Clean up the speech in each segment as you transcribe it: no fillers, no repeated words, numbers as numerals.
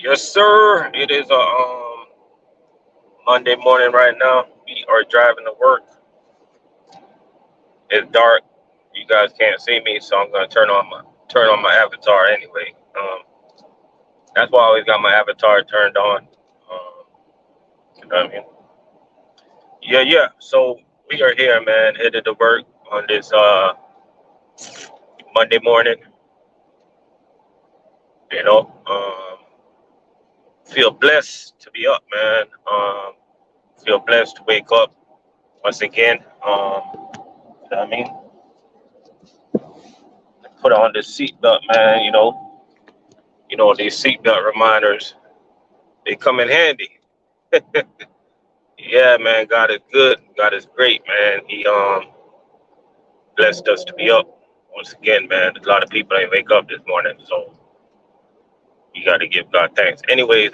Yes, sir. It is a Monday morning right now. We are driving to work. It's dark. You guys can't see me, so I'm gonna turn on my avatar anyway. That's why I always got my avatar turned on. You know what I mean? Yeah, yeah. So we are here, man. Headed to work on this Monday morning. You know, feel blessed to be up, man. Feel blessed to wake up once again. You know what I mean? Put on the seatbelt, man. These seatbelt reminders, they come in handy. Yeah, man. God is good. God is great, man. He blessed us to be up once again, man. A lot of people ain't wake up this morning, so you got to give God thanks. Anyways,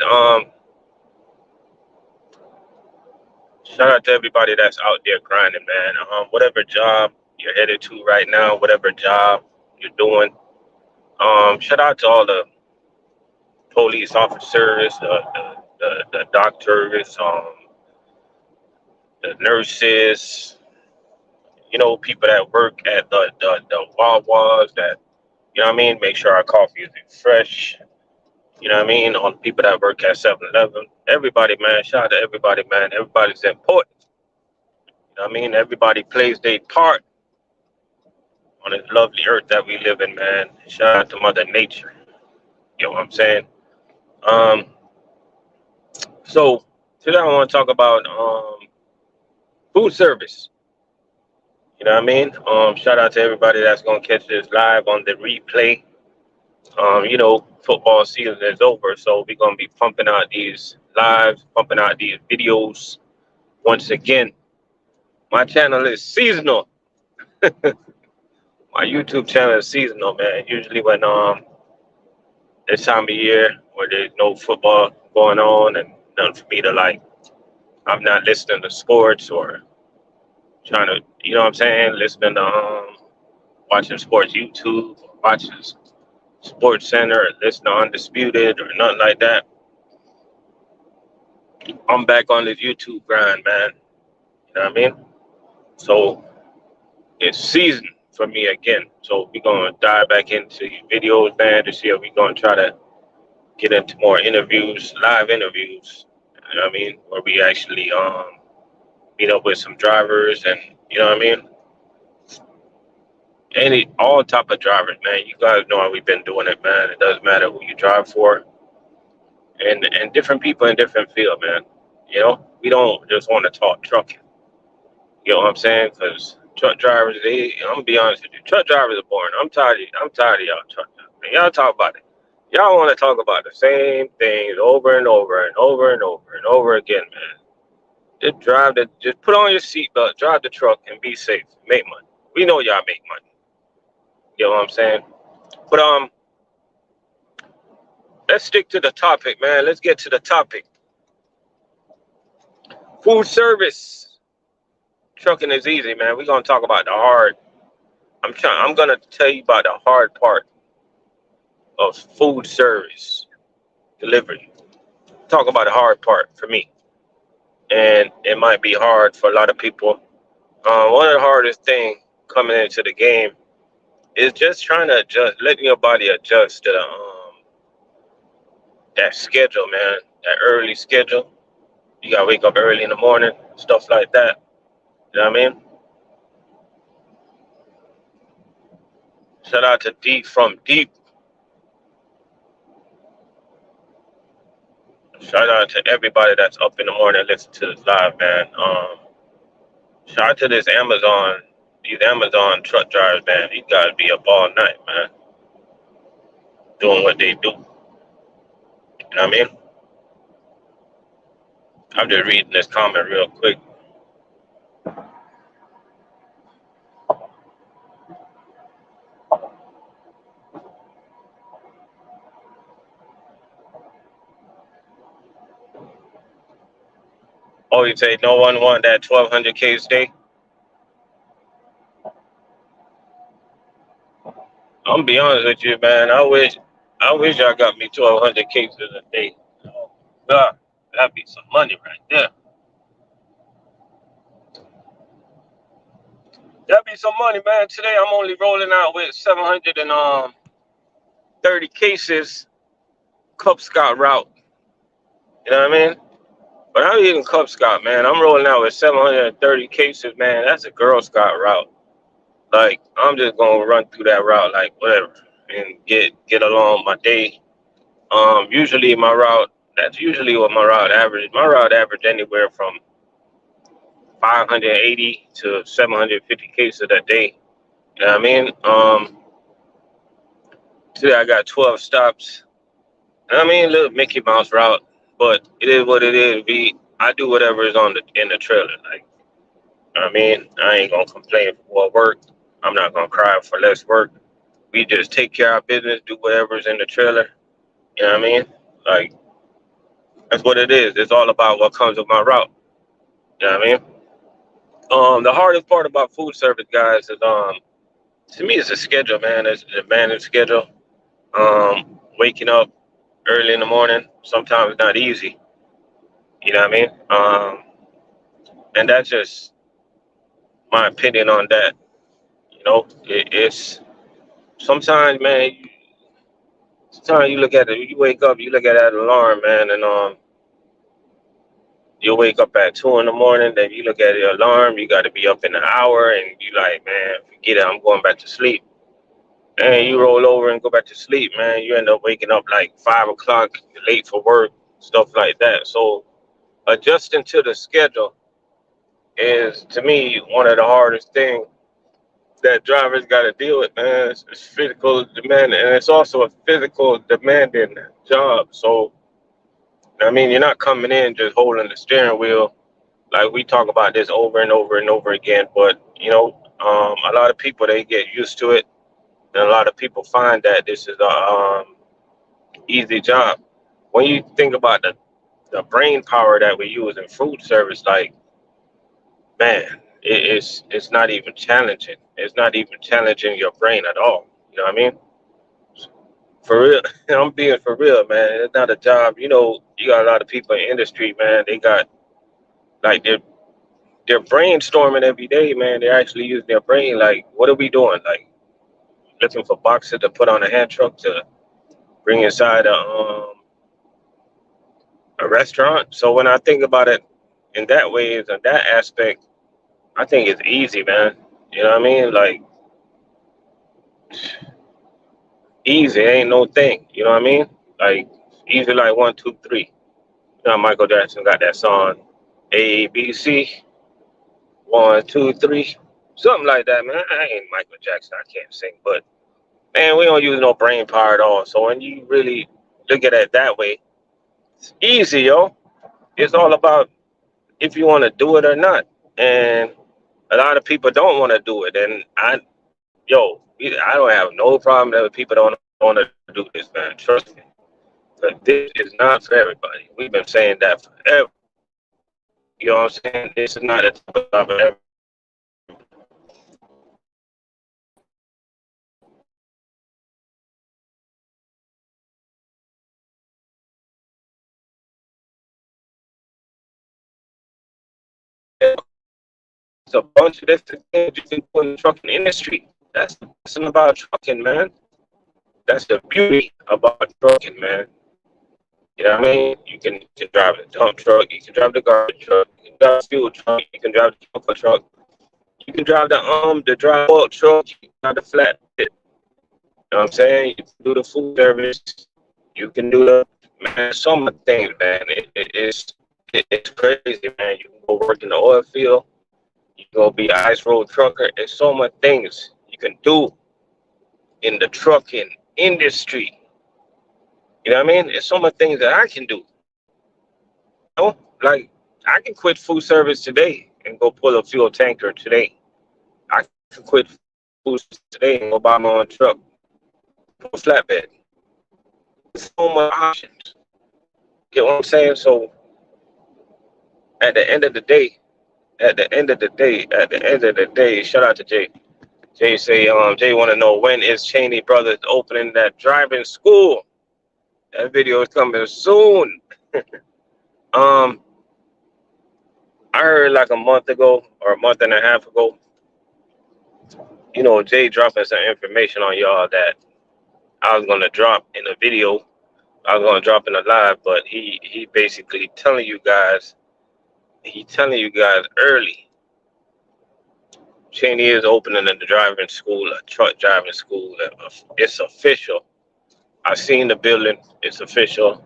shout out to everybody that's out there grinding, man. Whatever job you're headed to right now, whatever job you're doing. Shout out to all the police officers, the doctors, the nurses, people that work at the Wawas that, make sure our coffee is fresh. You know what I mean? All the people that work at 7-Eleven. Everybody, man. Shout out to everybody, man. Everybody's important. You know what I mean? Everybody plays their part on this lovely earth that we live in, man. Shout out to Mother Nature. You know what I'm saying? Um, so today I want to talk about food service. You know what I mean? Shout out to everybody that's gonna catch this live on the replay. Football season is over, so we're gonna be pumping out these lives, pumping out these videos. Once again, my channel is seasonal. My YouTube channel is seasonal, man. Usually when this time of year where there's no football going on and nothing for me to like, I'm not listening to sports or trying to, you know what I'm saying, listening to watching sports YouTube, or watching Sports Center, or listening to Undisputed or nothing like that. I'm back on this YouTube grind, man. You know what I mean? So it's season for me again. So we're gonna dive back into videos, man, to see if we're gonna try to get into more interviews, live interviews. You know what I mean? Where we actually meet up with some drivers and you know what I mean? All type of drivers, man. You guys know how we've been doing it, man. It doesn't matter who you drive for, and different people in different field, man. We don't just want to talk trucking. You know what I'm saying? Because truck drivers, I'm gonna be honest with you, truck drivers are boring. I'm tired of y'all truck drivers. Man, y'all talk about it. Y'all want to talk about the same things over and over and over and over and over again, man. Just put on your seatbelt, drive the truck, and be safe. Make money. We know y'all make money. You know what I'm saying? But let's stick to the topic, man. Let's get to the topic. Food service. Trucking is easy, man. We're gonna talk about the hard. I'm gonna tell you about the hard part of food service delivery. Talk about the hard part for me, and it might be hard for a lot of people. One of the hardest things coming into the game is just trying to adjust, letting your body adjust to that schedule, man. That early schedule. You gotta wake up early in the morning, stuff like that. You know what I mean? Shout out to Deep from Deep. Shout out to everybody that's up in the morning listening to this live, man. Shout out to these Amazon truck drivers, man. These guys be up all night, man, doing what they do. You know what I mean? I'm just reading this comment real quick. Oh, you say no one want that 1,200 K stay? I'm gonna be honest with you, man. I I wish I got me 1,200 cases a day. Oh, God, that'd be some money right there. That'd be some money, man. Today I'm only rolling out with 730 cases, Cub Scout route. You know what I mean? But I'm eating Cub Scout, man. I'm rolling out with 730 cases, man. That's a Girl Scout route. Like, I'm just gonna run through that route, like whatever, and get along my day. Usually my route, that's usually what my route average. My route average anywhere from 580 to 750 cases a day. You know what I mean? Today I got 12 stops. I mean, little Mickey Mouse route, but it is what it is. I do whatever is on the in the trailer. Like, I mean, I ain't gonna complain for work. I'm not gonna cry for less work. We just take care of our business, do whatever's in the trailer. You know what I mean? Like, that's what it is. It's all about what comes with my route. You know what I mean? The hardest part about food service, guys, is to me, it's a schedule, man. It's a demanding schedule. Waking up early in the morning sometimes it's not easy. You know what I mean? And that's just my opinion on that. You know, it's sometimes, man. Sometimes you look at it, you wake up, you look at that alarm, man, and you wake up at 2 in the morning. Then you look at the alarm, you got to be up in an hour, and you like, man, forget it, I'm going back to sleep. And you roll over and go back to sleep, man. You end up waking up like 5 o'clock, late for work, stuff like that. So adjusting to the schedule is, to me, one of the hardest things that drivers got to deal with, man. It's physical demand, and it's also a physical demanding job. So, I mean, you're not coming in just holding the steering wheel. Like, we talk about this over and over and over again, but, you know, a lot of people, they get used to it. And a lot of people find that this is a easy job. When you think about the brain power that we use in food service, like, man, it's not even challenging. It's not even challenging your brain at all. You know what I mean? For real, I'm being for real, man. It's not a job. You know, you got a lot of people in the industry, man. They got like they're brainstorming every day, man. They're actually using their brain. Like, what are we doing? Like, looking for boxes to put on a hand truck to bring inside a restaurant. So when I think about it in that way, in that aspect, I think it's easy, man. You know what I mean? Like, easy ain't no thing. You know what I mean? Like, easy like 1, 2, 3. You know, Michael Jackson got that song A B C 1, 2, 3, something like that, man. I ain't Michael Jackson. I can't sing, but man, we don't use no brain power at all. So when you really look at it that way, it's easy, yo. It's all about if you want to do it or not. And a lot of people don't want to do it. And I don't have no problem that people don't want to do this, man. Trust me. But this is not for everybody. We've been saying that forever. You know what I'm saying? This is not a type of job for everybody. It's a bunch of different things you can do in the trucking industry. That's the best thing about trucking, man. That's the beauty about trucking, man. You know what I mean? You can drive the dump truck, you can drive the garbage truck, you can drive the fuel truck, you can drive the chemical truck, you can drive the dry bulk truck, you can drive the flatbed. You know what I'm saying? You can do the food service, you can do the man, so many things, man. It's crazy, man. You can go work in the oil field, you can go be an ice road trucker. There's so much things you can do in the trucking industry. You know what I mean? There's so much things that I can do. You know? Like, I can quit food service today and go pull a fuel tanker today. I can quit food service today and go buy my own truck, pull a flatbed. There's so much options. You know what I'm saying? So at the end of the day, shout out to Jay. Jay say, Jay want to know when is Cheney Brothers opening that driving school? That video is coming soon. Um, I heard like a month ago or a month and a half ago, Jay dropping some information on y'all that I was gonna drop in a video. I was gonna drop in a live, but he basically telling you guys early. Cheney is opening a driving school, a truck driving school. It's official. I've seen the building. It's official.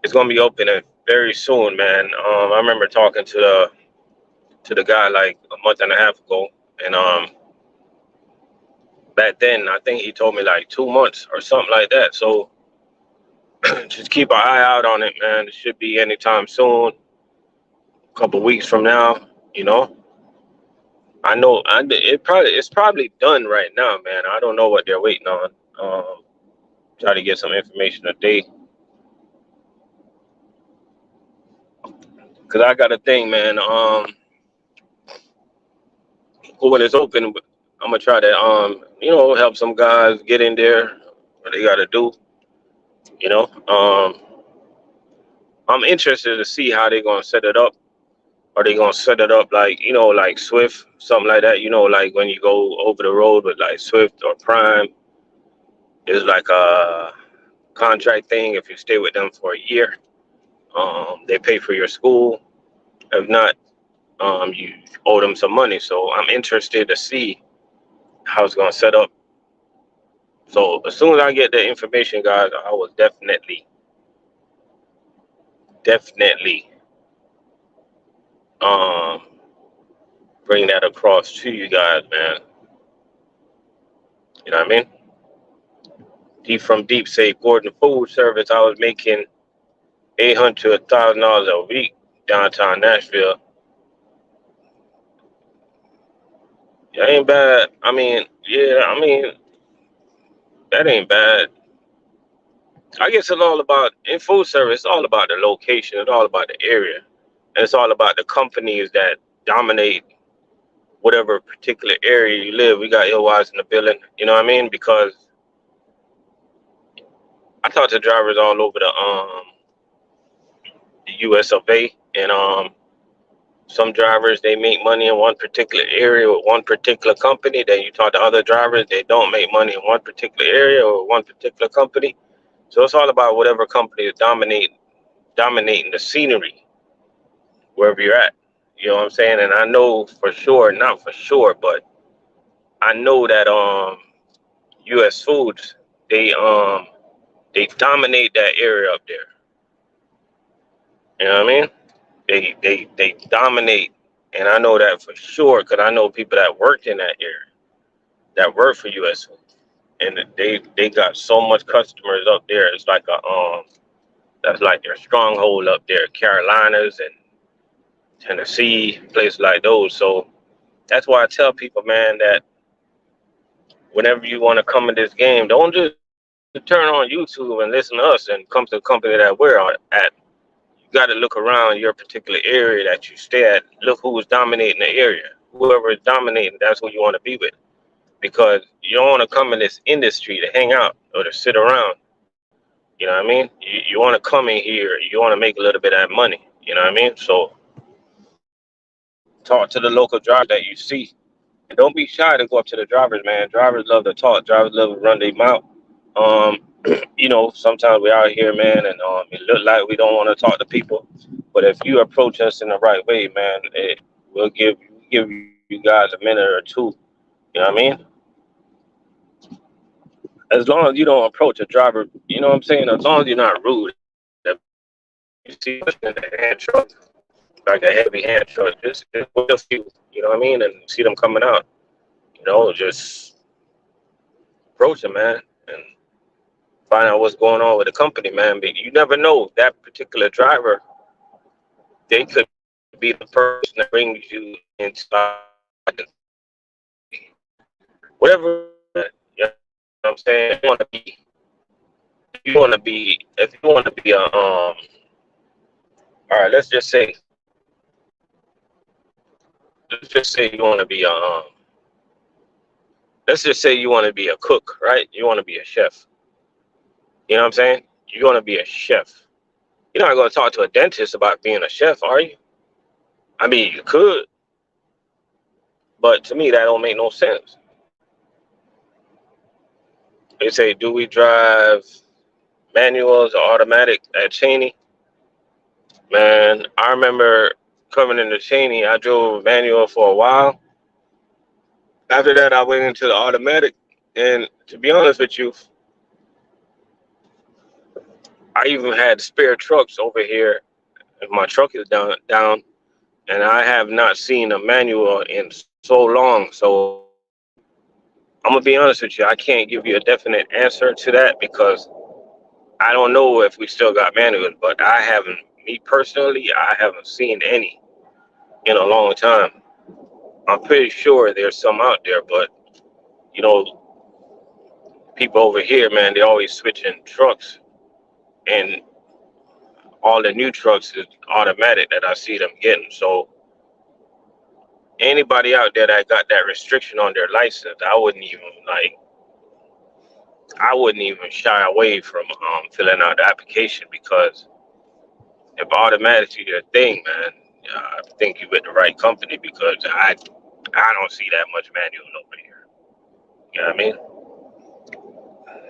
It's gonna be opening very soon, man. I remember talking to the guy like a month and a half ago, and back then I think he told me like 2 months or something like that. So just keep an eye out on it, man. It should be anytime soon. A couple weeks from now, you know. I know it's probably done right now, man. I don't know what they're waiting on. Try to get some information today, cause I got a thing, man. When it's open, I'm gonna try to help some guys get in there. What they got to do, you know. I'm interested to see how they're gonna set it up. Are they gonna set it up like like Swift, something like that? Like when you go over the road with like Swift or Prime, it's like a contract thing. If you stay with them for a year, they pay for your school. If not, you owe them some money. So I'm interested to see how it's gonna set up. So as soon as I get the information, guys, I will definitely um bring that across to you guys, man. You know what I mean? Deep from Deep say Gordon Foodservice, I was making $800 to $1,000 a week downtown Nashville. That ain't bad. That ain't bad. I guess it's all about in food service. It's all about the location. It's all about the area, and it's all about the companies that dominate whatever particular area you live. We got Illwise in the building. You know what I mean? Because I talk to drivers all over the U.S. of A. And some drivers, they make money in one particular area with one particular company. Then you talk to other drivers, they don't make money in one particular area or one particular company. So it's all about whatever company is dominating the scenery wherever you're at. You know what I'm saying? And I know for sure, not for sure, but I know that US Foods, they dominate that area up there. You know what I mean? They dominate, and I know that for sure because I know people that worked in that area that work for US Foods, and they got so much customers up there. It's like that's like their stronghold up there, Carolinas and Tennessee, places like those. So that's why I tell people, man, that whenever you want to come in this game, don't just turn on YouTube and listen to us and come to the company that we're at. You got to look around your particular area that you stay at. Look who's dominating the area. Whoever is dominating, that's who you want to be with. Because you don't want to come in this industry to hang out or to sit around. You know what I mean? You want to come in here. You want to make a little bit of that money. You know what I mean? So talk to the local driver that you see. And don't be shy to go up to the drivers, man. Drivers love to talk. Drivers love to run their mouth. Um, sometimes we out here, man, and it look like we don't want to talk to people. But if you approach us in the right way, man, we'll give you guys a minute or two. You know what I mean? As long as you don't approach a driver, you know what I'm saying? As long as you're not rude. If you see us in the hand truck, like a heavy hand truck, just we'll see, you know what I mean? And see them coming out, just approach them, man, and find out what's going on with the company, man. But you never know, that particular driver, they could be the person that brings you inside whatever. You know what I'm saying? If you want to be a all right, let's just say you want to be a let's just say you want to be a cook, right? You want to be a chef. You know what I'm saying? You're gonna be a chef. You're not gonna talk to a dentist about being a chef, are you? I mean, you could, but to me that don't make no sense. They say, do we drive manuals or automatic at Cheney? Man, I remember coming into Cheney, I drove manual for a while. After that, I went into the automatic. And to be honest with you, I even had spare trucks over here. If my truck is down, and I have not seen a manual in so long. So I'm gonna be honest with you, I can't give you a definite answer to that because I don't know if we still got manuals. But I haven't, me personally, I haven't seen any in a long time. I'm pretty sure there's some out there, but you know, people over here, man, they always switching trucks, and all the new trucks is automatic that I see them getting. So anybody out there that got that restriction on their license, I wouldn't even shy away from filling out the application because if automatic's your thing, man, I think you with the right company because I don't see that much manual over here. You know what I mean?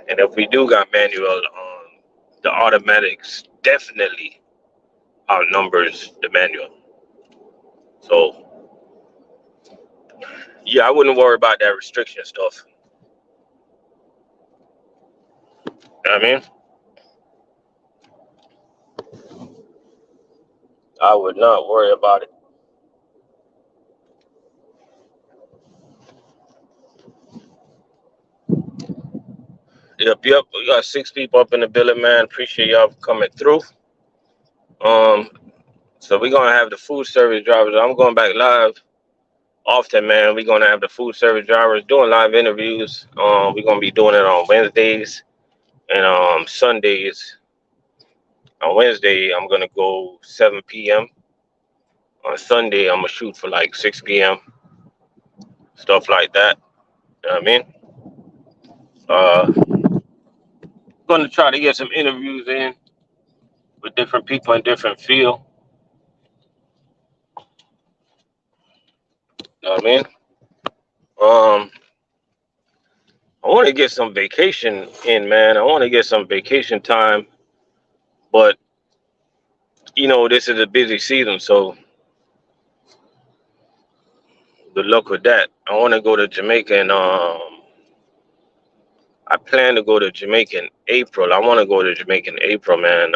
And if we do got manual, the automatics definitely outnumbers the manual. So yeah, I wouldn't worry about that restriction stuff. You know what I mean? I would not worry about it. Yep. We got 6 people up in the building, man. Appreciate y'all for coming through. Um, so we're gonna have the food service drivers. I'm going back live often, man. We're gonna have the food service drivers doing live interviews. We're gonna be doing it on Wednesdays and Sundays. On Wednesday, I'm gonna go 7 p.m. On Sunday, I'm gonna shoot for like 6 p.m. Stuff like that. You know what I mean? Uh, Gonna try to get some interviews in with different people in different field. You know what I mean? Um, I want to get some vacation in, man. I want to get some vacation time, but this is a busy season, so good luck with that. I want to go to Jamaica, and I plan to go to Jamaica in April. I want to go to Jamaica in April, man.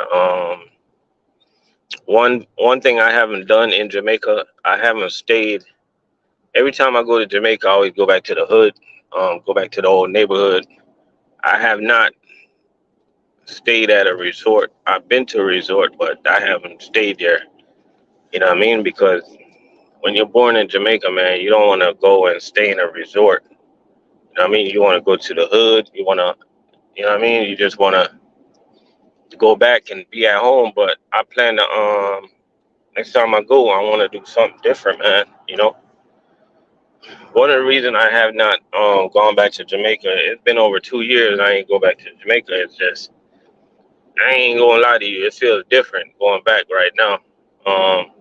One thing I haven't done in Jamaica, I haven't stayed. Every time I go to Jamaica, I always go back to the hood, go back to the old neighborhood. I have not stayed at a resort. I've been to a resort, but I haven't stayed there. You know what I mean? Because when you're born in Jamaica, man, you don't want to go and stay in a resort. You know what I mean? You want to go to the hood. You want to, you know what I mean? You just want to go back and be at home. But I plan to, next time I go, I want to do something different, man. One of the reasons I have not gone back to Jamaica, it's been over 2 years. I ain't go back to Jamaica. It's just, I ain't gonna lie to you, it feels different going back right now. Um,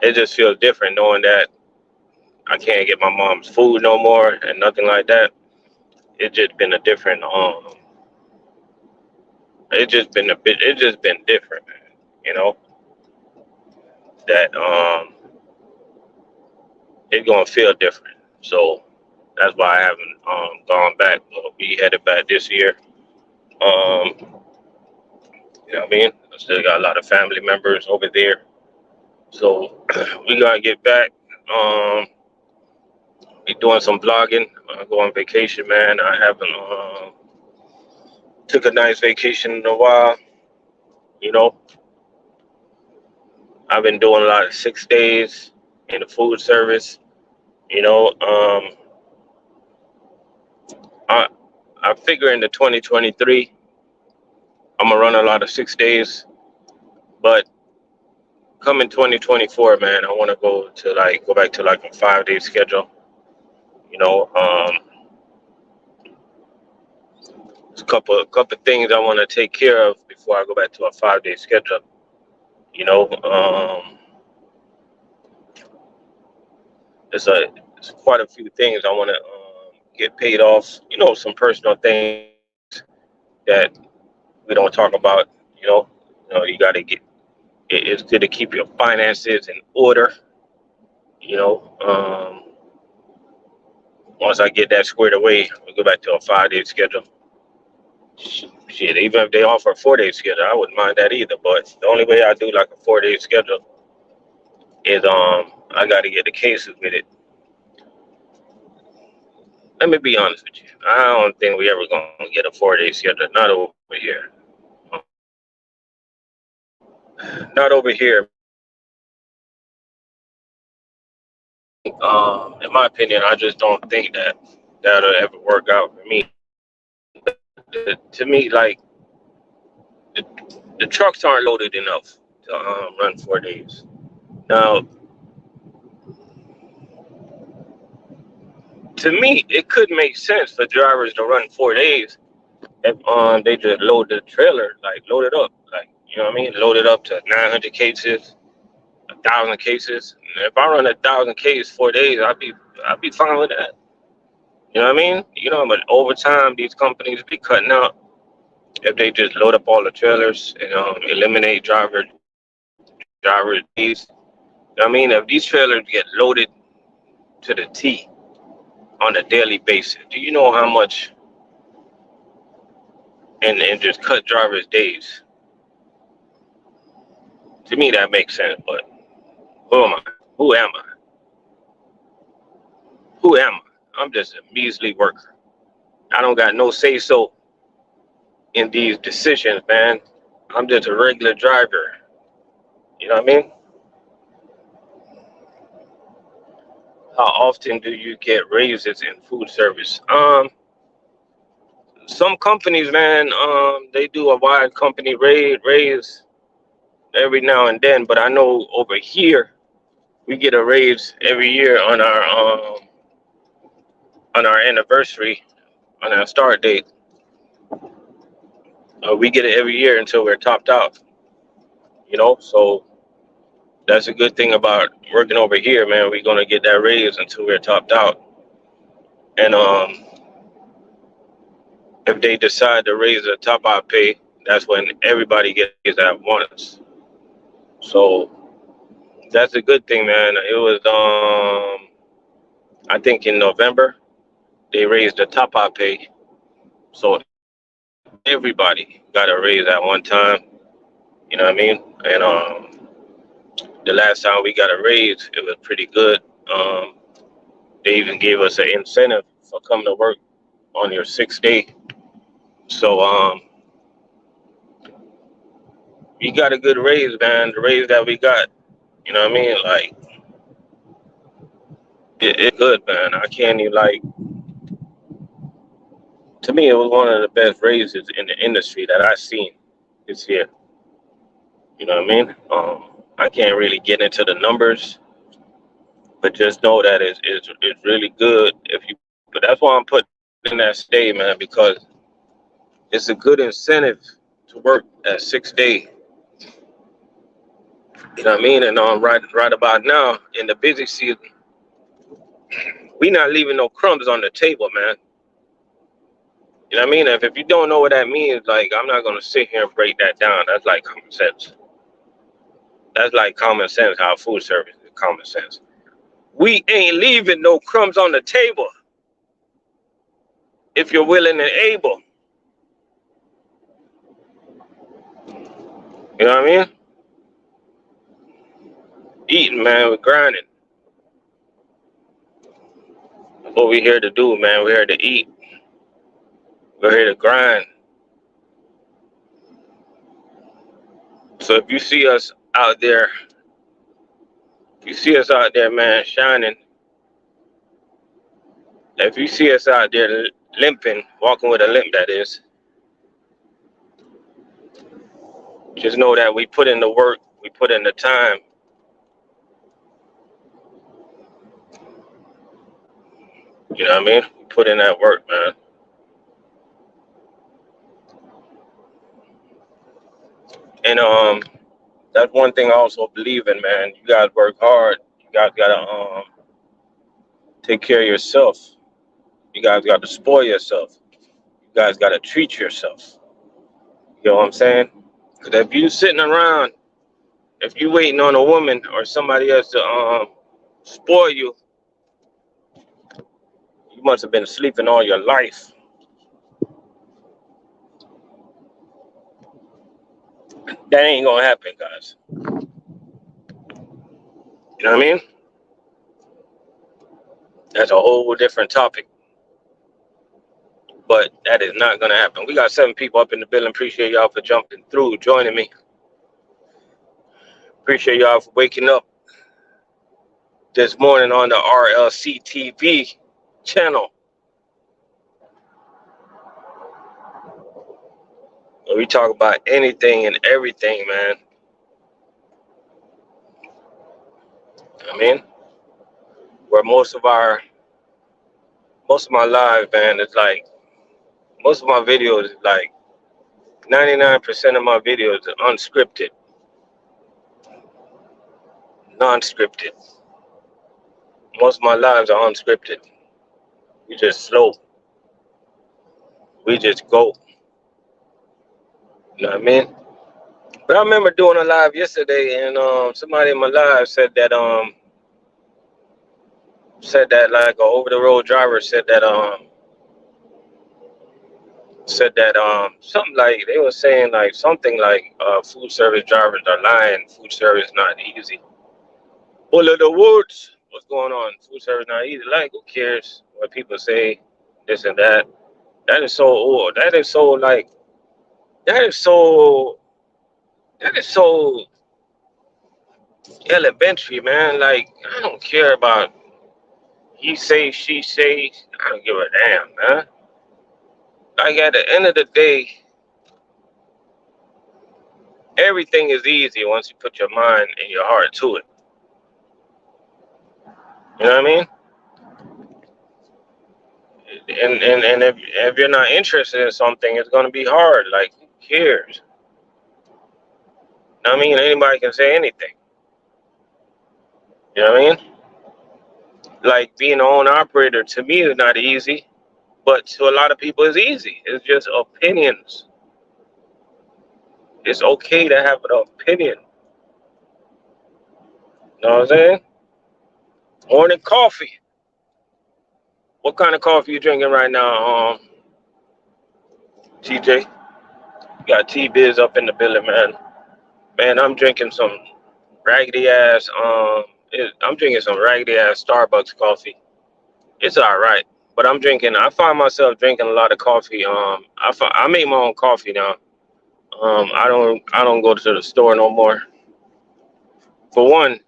it just feels different knowing that I can't get my mom's food no more and nothing like that. It just been a different it just been different, man. You know, that it's gonna feel different. So that's why I haven't gone back. But we headed back this year. Um, you know what I mean? I still got a lot of family members over there. So we gotta get back. Be doing some vlogging. Go on vacation, man. I haven't took a nice vacation in a while. You know, I've been doing a lot of 6 days in the food service. You know, I I figure in the 2023 I'm gonna run a lot of 6 days, but coming 2024, man, I want to go back to like a 5 day schedule. You know, a couple things I want to take care of before I go back to a 5 day schedule. You know, there's quite a few things I want to get paid off. You know, some personal things that we don't talk about. You know, you got to get. It's good to keep your finances in order. You know, once I get that squared away, we go back to a 5 day schedule. Shit, even if they offer a 4 day schedule, I wouldn't mind that either. But the only way I do like a 4 day schedule is I got to get the cases with it. Let me be honest with you. I don't think we ever gonna get a 4 day schedule. Not over here. Not over here. In my opinion, I just don't think that that'll ever work out for me. To me, like the, the trucks aren't loaded enough to run 4 days. Now, to me, it could make sense for drivers to run 4 days if they just load the trailer, like load it up, like you know what I mean, load it up to 900 cases, 1,000 cases. And if I run 1,000 cases 4 days, I'd be fine with that. You know what I mean? You know, but over time, these companies be cutting out if they just load up all the trailers and eliminate driver days. You know what I mean? If these trailers get loaded to the T on a daily basis, do you know how much and just cut drivers' days? To me, that makes sense. But who am I? Who am I? Who am I? I'm just a measly worker. I don't got no say so in these decisions, man. I'm just a regular driver. You know what I mean? How often do you get raises in food service? Some companies, man, they do a wide company raise every now and then, but I know over here we get a raise every year on our anniversary, on our start date. We get it every year until we're topped out. You know, so that's a good thing about working over here, man. We're gonna get that raise until we're topped out, and if they decide to raise the top out pay, that's when everybody gets at once. So that's a good thing, man. It was I think in November they raised the top out pay, so everybody got a raise at one time. You know what I mean? And the last time we got a raise, it was pretty good. Um, they even gave us an incentive for coming to work on your 6th day. So we got a good raise, man. The raise that we got, you know what I mean? Like it's good, man. I can't even like. To me, it was one of the best raises in the industry that I've seen this year. You know what I mean? I can't really get into the numbers, but just know that it's really good if you. But that's why I'm putting in that stay, man, because it's a good incentive to work at 6 day. You know what I mean? And right about now in the busy season, we not leaving no crumbs on the table, man. You know what I mean? If you don't know what that means, like I'm not gonna sit here and break that down. That's like common sense. That's like common sense. How food service is common sense. We ain't leaving no crumbs on the table if you're willing and able. You know what I mean? Eating, man, we're grinding. That's what we're here to do, man. We're here to eat. We're here to grind. So if you see us out there, man, shining, if you see us out there limping, walking with a limp, that is, just know that we put in the work, we put in the time. You know what I mean? We put in that work, man. And that's one thing I also believe in, man. You guys work hard. You guys gotta take care of yourself. You guys gotta spoil yourself. You guys gotta treat yourself. You know what I'm saying? Because if you sitting around, if you waiting on a woman or somebody else to spoil you, you must have been sleeping all your life. That ain't gonna happen, guys. You know what I mean? That's a whole different topic. But that is not gonna happen. We got 7 people up in the building. Appreciate y'all for jumping through, joining me. Appreciate y'all for waking up this morning on the RLC TV channel. We talk about anything and everything, man. I mean, where most of my lives, man, it's like most of my videos is like 99% of my videos are unscripted, non-scripted. Most of my lives are unscripted. We just slow. We just go. You know what I mean? But I remember doing a live yesterday, and somebody in my live said that like an over the road driver said that something like they were saying like something like food service drivers are lying. Food service not easy. Bull of the woods. What's going on? Food service not easy. Like who cares what people say? This and that. That is so old. That is so like. That is so. That is so elementary, man. Like I don't care about he say, she say. I don't give a damn, man. Like at the end of the day, everything is easy once you put your mind and your heart to it. You know what I mean? And if you're not interested in something, it's gonna be hard. Like who cares? I mean, anybody can say anything. You know what I mean? Like being an own operator to me is not easy, but to a lot of people it's easy. It's just opinions. It's okay to have an opinion. You know what I'm saying? Morning coffee. What kind of coffee you drinking right now, TJ? Got T-Biz up in the building, man. Man, I'm drinking some raggedy ass. I'm drinking some raggedy ass Starbucks coffee. It's all right, but I find myself drinking a lot of coffee. I make my own coffee now. I don't go to the store no more. For one,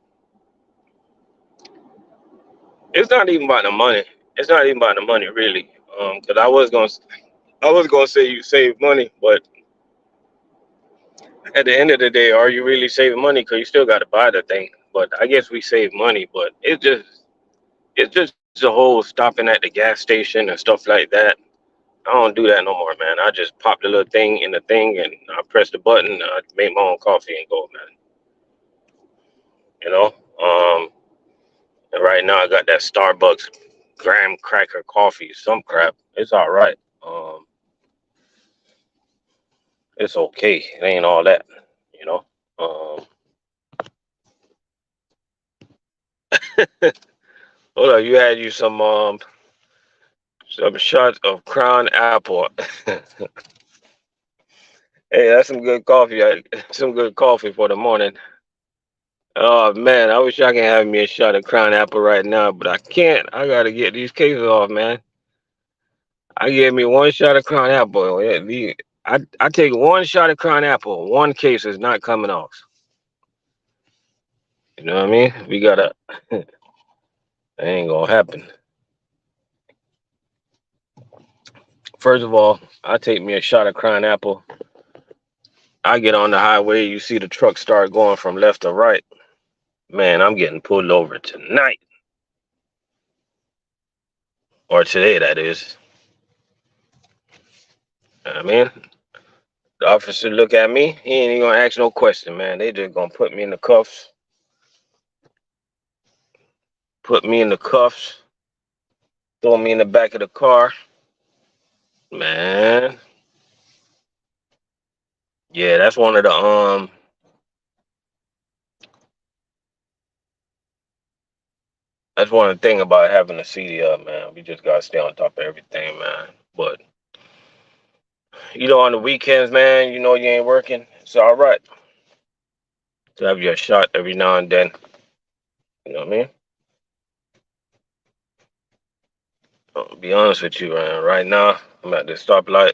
it's not even about the money. It's not even about the money, really. Because I was gonna say you save money, but at the end of the day, are you really saving money? Because you still got to buy the thing. But I guess we save money, but it's just the whole stopping at the gas station and stuff like that. I don't do that no more, man. I just pop the little thing in the thing and I press the button. I make my own coffee and go, man. You know. And right now I got that Starbucks graham cracker coffee, some crap. It's all right. It's okay. It ain't all that, you know. Hold on, you had you some shots of Crown Apple. Hey, that's some good coffee. Some good coffee for the morning. Oh man, I wish I can have me a shot of Crown Apple right now, but I can't. I gotta get these cases off, man. I gave me one shot of Crown Apple. I take one shot of Crown Apple. One case is not coming off. You know what I mean? We gotta. That ain't gonna happen. First of all, I take me a shot of Crown Apple. I get on the highway. You see the truck start going from left to right. Man, I'm getting pulled over tonight. Or today, that is. I mean, The officer look at me. He ain't even gonna ask no question, man. They just gonna put me in the cuffs, throw me in the back of the car, man. Yeah, that's one of the. That's one of the thing about having a CDL, man. We just gotta stay on top of everything, man. But on the weekends, man, you ain't working. It's all right to have your shot every now and then. You know what I mean? I'll be honest with you, man. Right now, I'm at the stoplight.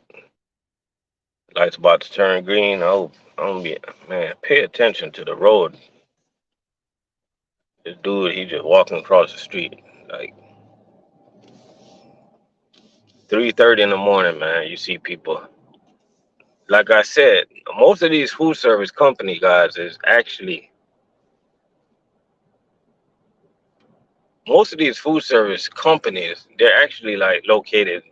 Light's about to turn green. I'm be man. Pay attention to the road. This dude, he just walking across the street like 3:30 in the morning, man. You see people. Like I said, most of these food service company guys is actually most of these food service companies. They're actually like located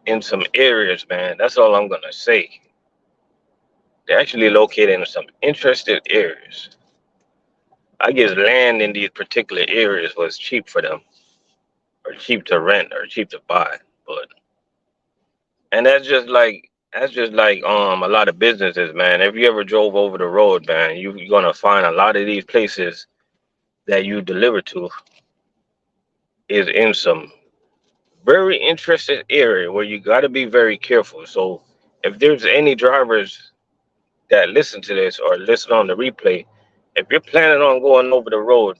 in some areas, man. That's all I'm gonna say. They're actually located in some interesting areas. I guess land in these particular areas was cheap for them, or cheap to rent, or cheap to buy. But and that's just like a lot of businesses, man. If you ever drove over the road, man, you're gonna find a lot of these places that you deliver to is in some very interesting area where you got to be very careful. So if there's any drivers that listen to this or listen on the replay, if you're planning on going over the road,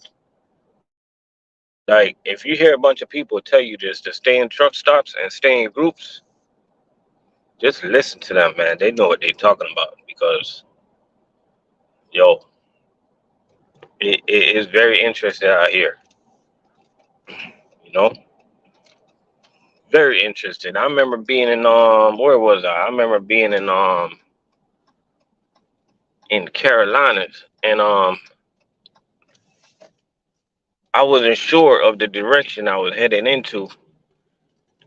like if you hear a bunch of people tell you just to stay in truck stops and stay in groups, just listen to them, man. They know what they're talking about because, yo, it is very interesting out here. You know, very interesting. I remember being in where was I? I remember being in Carolinas, and I wasn't sure of the direction I was heading into.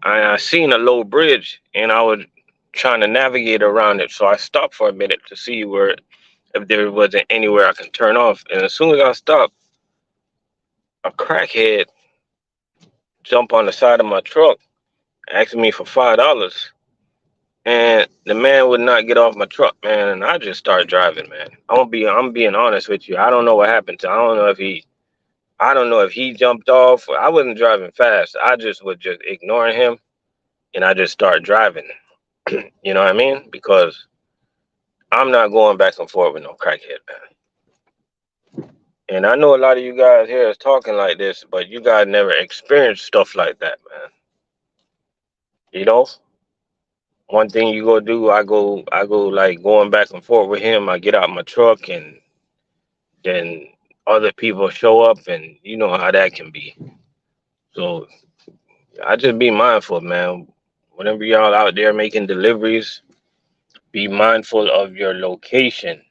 I seen a low bridge, and I was trying to navigate around it. So I stopped for a minute to see where if there wasn't anywhere I can turn off. And as soon as I stopped, a crackhead jumped on the side of my truck, asking me for $5. And the man would not get off my truck, man. And I just started driving, man. I'm being honest with you. I don't know what happened to. I don't know if he jumped off. I wasn't driving fast. I just was just ignoring him, and I just started driving. You know what I mean? Because I'm not going back and forth with no crackhead, man. And I know a lot of you guys here is talking like this, but you guys never experienced stuff like that, man. You know, one thing you go do, I go like going back and forth with him. I get out my truck, and then other people show up, and you know how that can be. So I just be mindful, man. Whenever y'all out there making deliveries, be mindful of your location.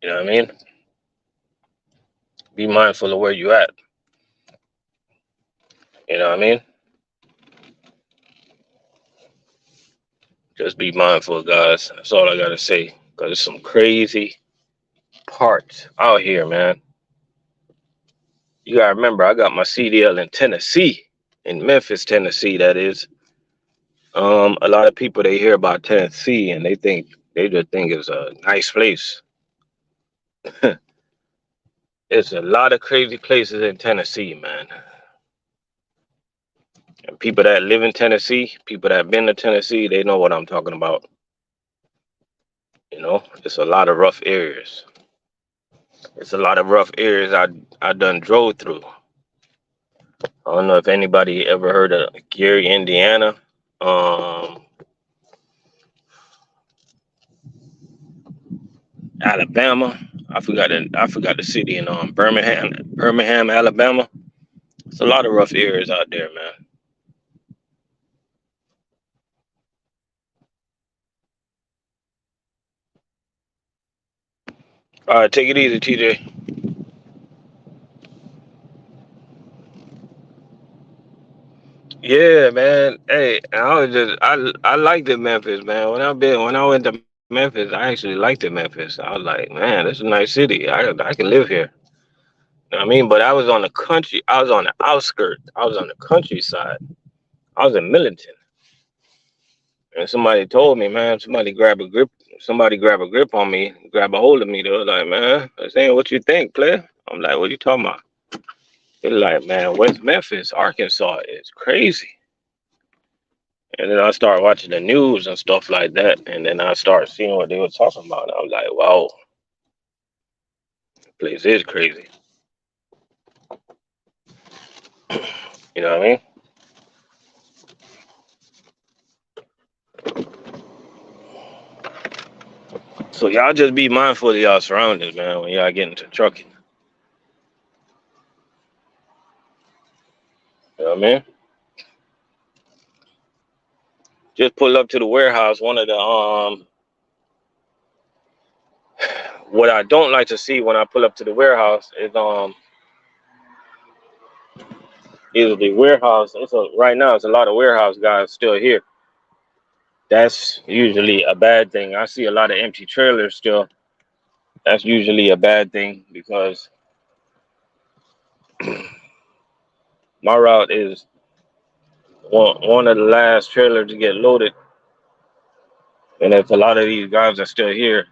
You know what I mean? Be mindful of where you at. You know what I mean? Just be mindful, guys. That's all I gotta say. Cause there's some crazy parts out here, man. You gotta remember, I got my CDL in Tennessee, in Memphis, Tennessee. That is. A lot of people they hear about Tennessee and they just think it's a nice place. It's a lot of crazy places in Tennessee, man. And people that live in Tennessee, people that been to Tennessee, they know what I'm talking about. It's a lot of rough areas. It's a lot of rough areas I done drove through. I don't know if anybody ever heard of Gary, Indiana. Um, Alabama. I forgot the city in Birmingham, Alabama. It's a lot of rough areas out there, man. All right, take it easy, TJ. Yeah. Yeah, man. Hey, I liked it, Memphis, man. When I went to Memphis, I actually liked it, Memphis. I was like, man, this is a nice city. I can live here. You know what I mean? But I was on the country. I was on the outskirts. I was on the countryside. I was in Millington, and somebody told me, man, somebody grab a grip on me, grab a hold of me. They was like, man, this ain't what you think, player. I'm like, what you talking about? They're like, man, West Memphis, Arkansas is crazy. And then I start watching the news and stuff like that, and then I start seeing what they were talking about. And I'm like, wow, this place is crazy. You know what I mean? So y'all just be mindful of y'all surroundings, man, when y'all get into trucking. You know what I mean? Just pull up to the warehouse. One of the what I don't like to see when I pull up to the warehouse is the warehouse. Right now it's a lot of warehouse guys still here. That's usually a bad thing. I see a lot of empty trailers still. That's usually a bad thing because my route is one of the last trailers to get loaded, and if a lot of these guys are still here,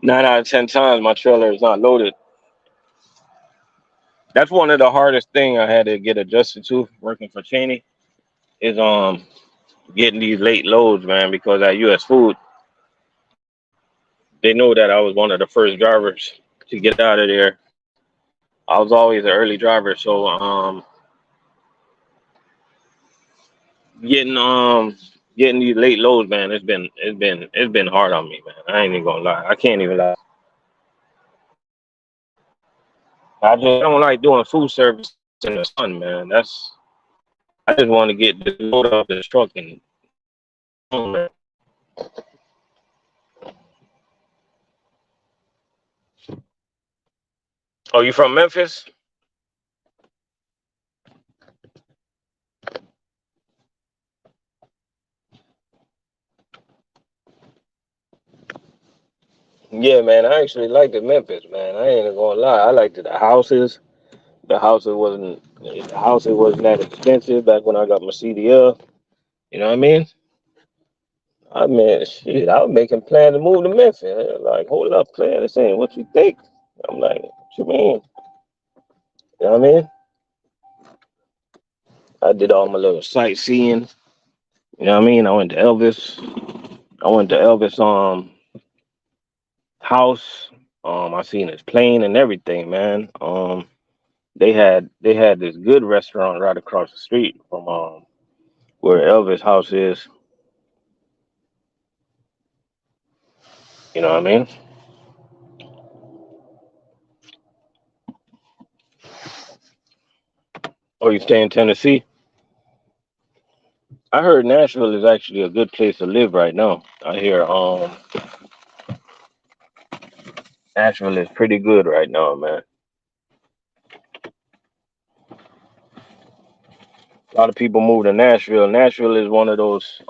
9 out of 10 times my trailer is not loaded. That's one of the hardest thing I had to get adjusted to working for Cheney is getting these late loads, man, because at US Food they know that I was one of the first drivers to get out of there. I was always an early driver, so getting getting these late loads, man, it's been hard on me, man. I ain't even gonna lie. I can't even lie. I just don't like doing food service in the sun, man. I just want to get the load off the truck and man. Oh, you from Memphis? Yeah, man. I actually liked it, Memphis, man. I ain't gonna lie. I liked it. The houses. The houses wasn't that expensive back when I got my CDL. You know what I mean? I mean, shit. I was making plans to move to Memphis. Like, hold up, player. This ain't what you think. I'm like, what you mean? You know what I mean? I did all my little sightseeing. You know what I mean? I went to Elvis. I went to Elvis house. I seen his plane and everything, man. They had this good restaurant right across the street from where Elvis house is. You know what I mean? Or you stay in Tennessee? I heard Nashville is actually a good place to live right now. I hear Nashville is pretty good right now, man. A lot of people move to Nashville. Nashville is one of those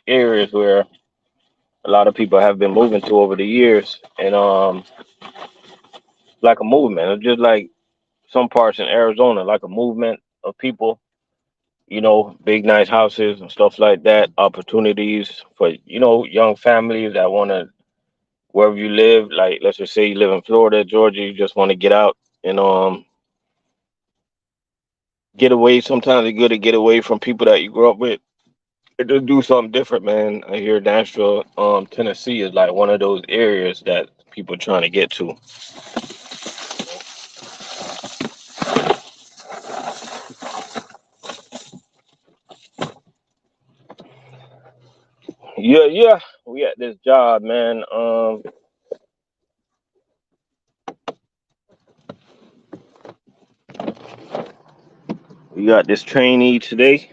areas where a lot of people have been moving to over the years, and like a movement. It's just like some parts in Arizona, like a movement of people. Big nice houses and stuff like that. Opportunities for young families that want to wherever you live. Like let's just say you live in Florida, Georgia, you just want to get out and get away. Sometimes it's good to get away from people that you grew up with. Just do something different, man. I hear Nashville, Tennessee is like one of those areas that people trying to get to. Yeah, yeah. We at this job, man. We got this trainee today.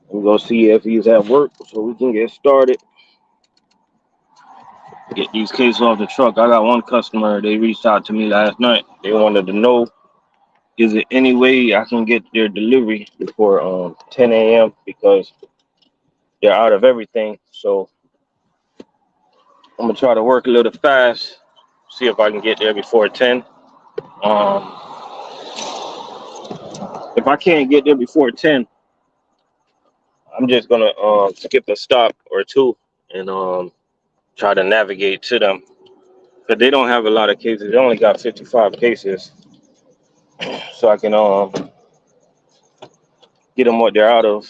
We're gonna see if he's at work so we can get started. Get these cases off the truck. I got one customer. They reached out to me last night. They wanted to know Is there any way I can get their delivery before 10 a.m. because they're out of everything? So I'm gonna try to work a little fast, see if I can get there before 10. Um, if I can't get there before 10, I'm just gonna skip a stop or two and try to navigate to them. But they don't have a lot of cases. They only got 55 cases, so I can get them what they're out of.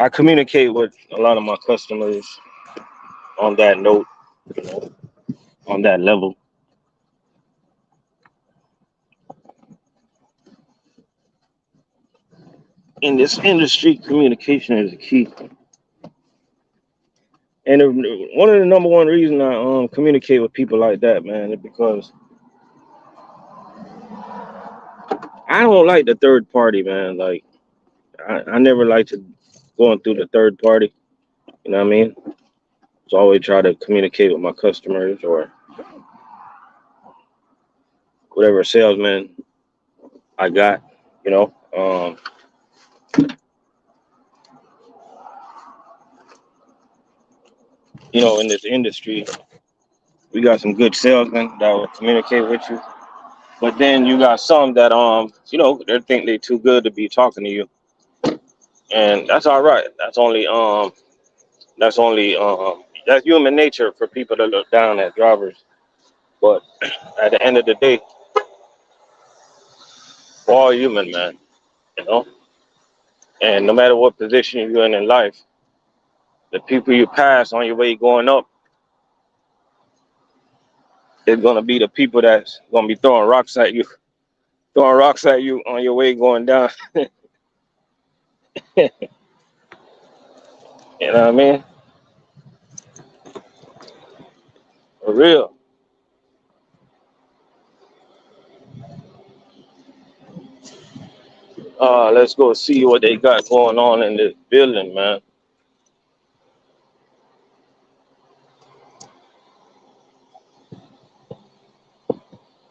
I communicate with a lot of my customers on that note, you know, on that level. In this industry, communication is the key. And one of the number one reason I communicate with people like that, man, is because I don't like the third party, man. Like I never like to going through the third party. You know what I mean? So I always try to communicate with my customers or whatever salesman I got. You know, in this industry, we got some good salesmen that will communicate with you. But then you got some that they think they too good to be talking to you, and that's all right. That's human nature for people to look down at drivers. But at the end of the day, we're all human, man. You know, and no matter what position you're in life, the people you pass on your way going up is gonna be the people that's gonna be throwing rocks at you on your way going down. You know what I mean? For real. Let's go see what they got going on in this building, man.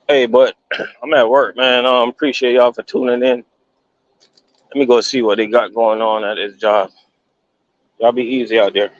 Hey, but I'm at work, man. Appreciate y'all for tuning in. Let me go see what they got going on at this job. Y'all be easy out there.